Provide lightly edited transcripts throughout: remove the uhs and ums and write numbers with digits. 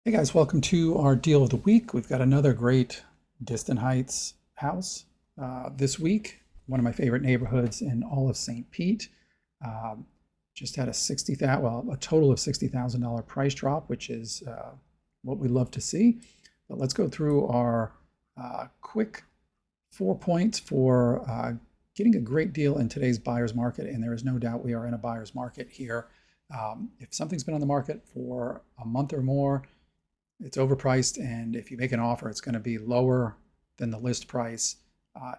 Hey guys, welcome to our deal of the week. We've got another great Distant Heights house this week. One of my favorite neighborhoods in all of St. Pete. Um, just had a total of $60,000 price drop, which is what we love to see. But let's go through our quick 4 points for getting a great deal in today's buyer's market. And there is no doubt we are in a buyer's market here. If something's been on the market for a month or more, it's overpriced, and if you make an offer, it's going to be lower than the list price,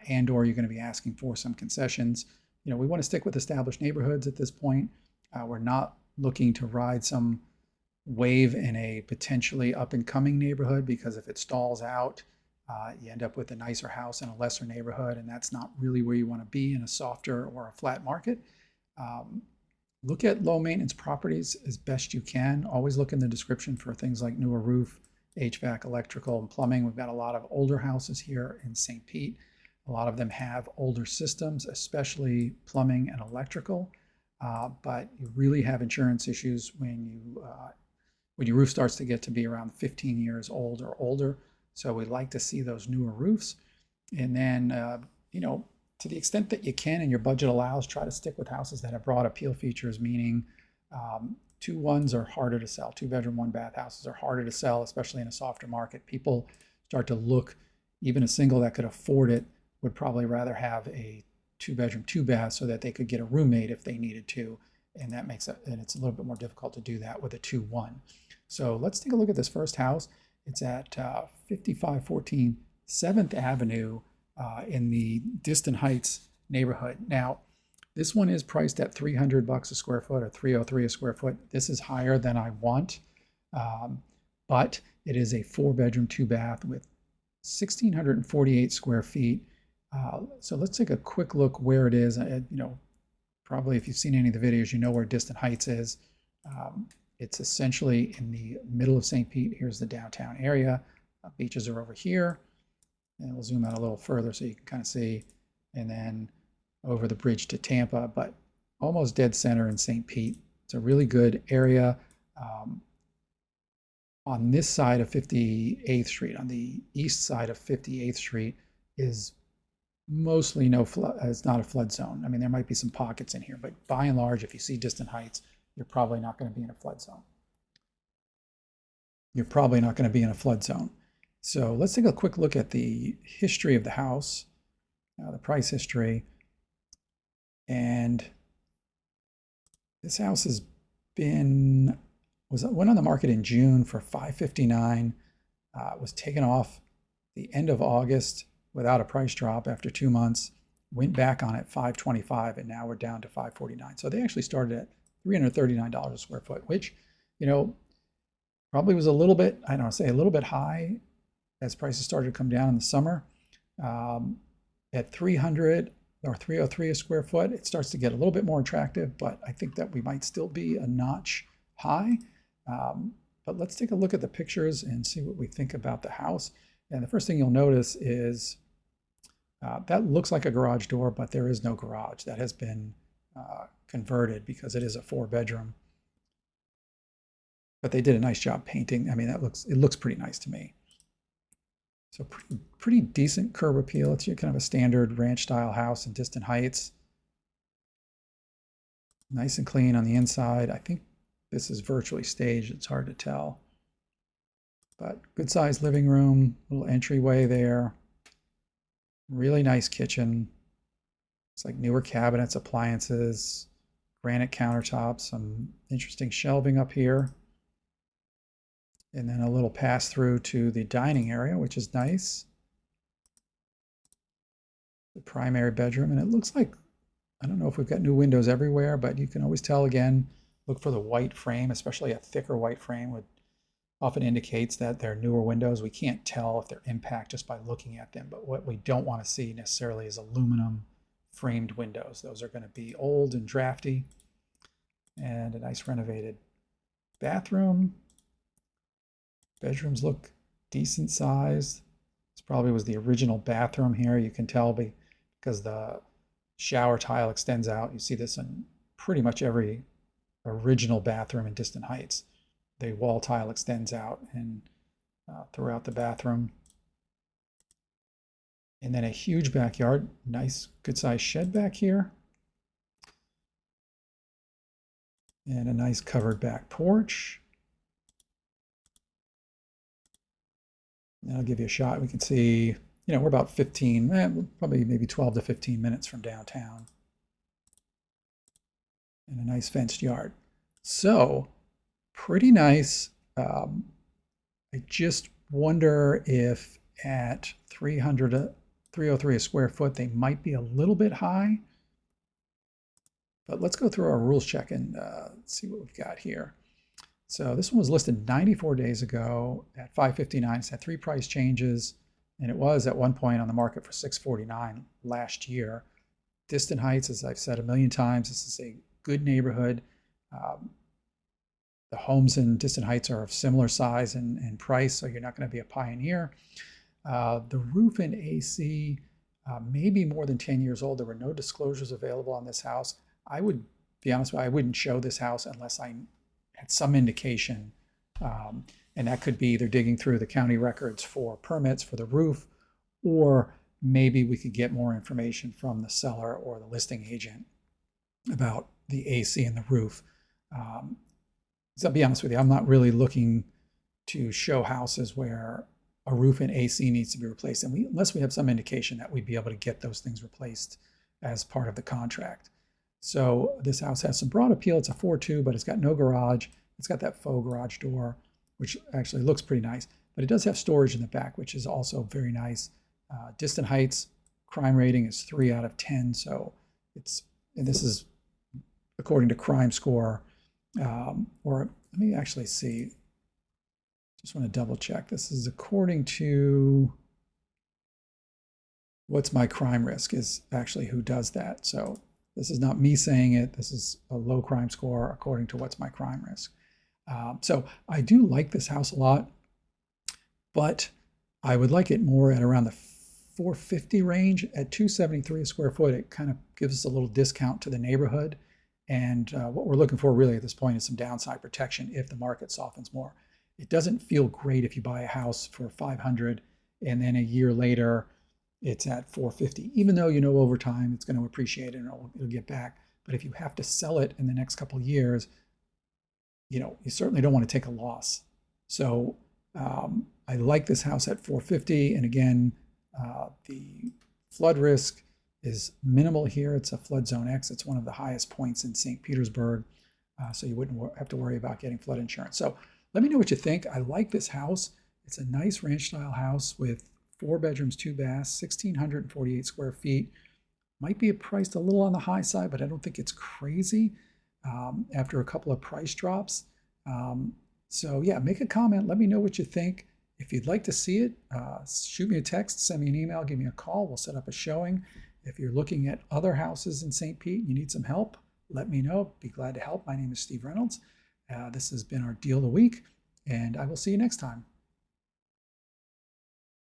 and or you're going to be asking for some concessions. We want to stick with established neighborhoods at this point. We're not looking to ride some wave in a potentially up and coming neighborhood, because if it stalls out, you end up with a nicer house in a lesser neighborhood, and that's not really where you want to be in a softer or a flat market. Look at low maintenance properties as best you can. Always look in the description for things like newer roof, HVAC, electrical, and plumbing. We've got a lot of older houses here in St. Pete. A lot of them have older systems, especially plumbing and electrical. But you really have insurance issues when your roof starts to get to be around 15 years old or older. So we like to see those newer roofs. And then, to the extent that you can and your budget allows, try to stick with houses that have broad appeal features, meaning 2-1s are harder to sell. 2-bedroom, 1-bath houses are harder to sell, especially in a softer market. People start to look, even a single that could afford it would probably rather have a 2-bedroom, 2-bath so that they could get a roommate if they needed to. And it's a little bit more difficult to do that with a 2-1. So let's take a look at this first house. It's at 5514 7th Avenue. In the Distant Heights neighborhood. Now, this one is priced at $300 a square foot, or $303 a square foot. This is higher than I want, but it is a 4-bedroom, 2-bath with 1,648 square feet. So let's take a quick look where it is. Probably if you've seen any of the videos, you know where Distant Heights is. It's essentially in the middle of St. Pete. Here's the downtown area. Beaches are over here. And we'll zoom out a little further so you can kind of see, and then over the bridge to Tampa, but almost dead center in St. Pete. It's a really good area. On this side of 58th Street, on the east side of 58th Street, is mostly no flood. It's not a flood zone. I mean, there might be some pockets in here, but by and large, if you see Distant Heights, you're probably not going to be in a flood zone. So let's take a quick look at the history of the house, the price history. And this house went on the market in June for $559. It was taken off the end of August without a price drop after 2 months. Went back on at $525, and now we're down to $549. So they actually started at $339 a square foot, which, probably was a little bit, I don't know, say a little bit high as prices started to come down in the summer. At $300 or $303 a square foot, it starts to get a little bit more attractive, but I think that we might still be a notch high. But let's take a look at the pictures and see what we think about the house. And the first thing you'll notice is that looks like a garage door, but there is no garage. That has been converted because it is a 4-bedroom. But they did a nice job painting. I mean, it looks pretty nice to me. So pretty decent curb appeal. It's kind of a standard ranch style house in Distant Heights. Nice and clean on the inside. I think this is virtually staged. It's hard to tell. But good sized living room, little entryway there. Really nice kitchen. It's like newer cabinets, appliances, granite countertops, some interesting shelving up here. And then a little pass through to the dining area, which is nice. The primary bedroom, and it looks like, I don't know if we've got new windows everywhere, but you can always tell, again, look for the white frame, especially a thicker white frame often indicates that they're newer windows. We can't tell if they're impact just by looking at them, but what we don't want to see necessarily is aluminum framed windows. Those are going to be old and drafty. And a nice renovated bathroom. Bedrooms look decent sized. This probably was the original bathroom here. You can tell because the shower tile extends out. You see this in pretty much every original bathroom in Distant Heights. the wall tile extends out and throughout the bathroom. And then a huge backyard, nice good sized shed back here. And a nice covered back porch. And I'll give you a shot. We can see, we're about 15, probably maybe 12 to 15 minutes from downtown. And a nice fenced yard. So, pretty nice. I just wonder if at 303 a square foot, they might be a little bit high. But let's go through our rules check and see what we've got here. So this one was listed 94 days ago at $559. It's had 3 price changes, and it was at one point on the market for $649 last year. Distant Heights, as I've said a million times, this is a good neighborhood. The homes in Distant Heights are of similar size and price, so you're not going to be a pioneer. The roof and AC may be more than 10 years old. There were no disclosures available on this house. I would be honest with you, I wouldn't show this house unless I had some indication, and that could be either digging through the county records for permits for the roof, or maybe we could get more information from the seller or the listing agent about the AC and the roof. So I'll be honest with you, I'm not really looking to show houses where a roof and AC needs to be replaced, and unless we have some indication that we'd be able to get those things replaced as part of the contract. So this house has some broad appeal. It's a 4.2, but it's got no garage. It's got that faux garage door, which actually looks pretty nice. But it does have storage in the back, which is also very nice. Distant Heights crime rating is 3 out of 10. So and this is according to Crime Score, or let me actually see. Just want to double check. This is according to What's My Crime Risk is actually who does that. So this is not me saying it. This is a low crime score according to What's My Crime Risk. So I do like this house a lot, but I would like it more at around the 450 range. At 273 a square foot, it kind of gives us a little discount to the neighborhood. And what we're looking for really at this point is some downside protection if the market softens more. It doesn't feel great if you buy a house for 500 and then a year later it's at 450, even though over time it's going to appreciate and it'll get back. But if you have to sell it in the next couple of years, you certainly don't want to take a loss. So I like this house at 450. And again, the flood risk is minimal here. It's a flood zone X. It's one of the highest points in St. Petersburg. So you wouldn't have to worry about getting flood insurance. So let me know what you think. I like this house. It's a nice ranch style house with 4 bedrooms, 2 baths, 1,648 square feet. Might be priced a little on the high side, but I don't think it's crazy after a couple of price drops. So yeah, make a comment. Let me know what you think. If you'd like to see it, shoot me a text, send me an email, give me a call. We'll set up a showing. If you're looking at other houses in St. Pete and you need some help, let me know. Be glad to help. My name is Steve Reynolds. This has been our Deal of the Week, and I will see you next time.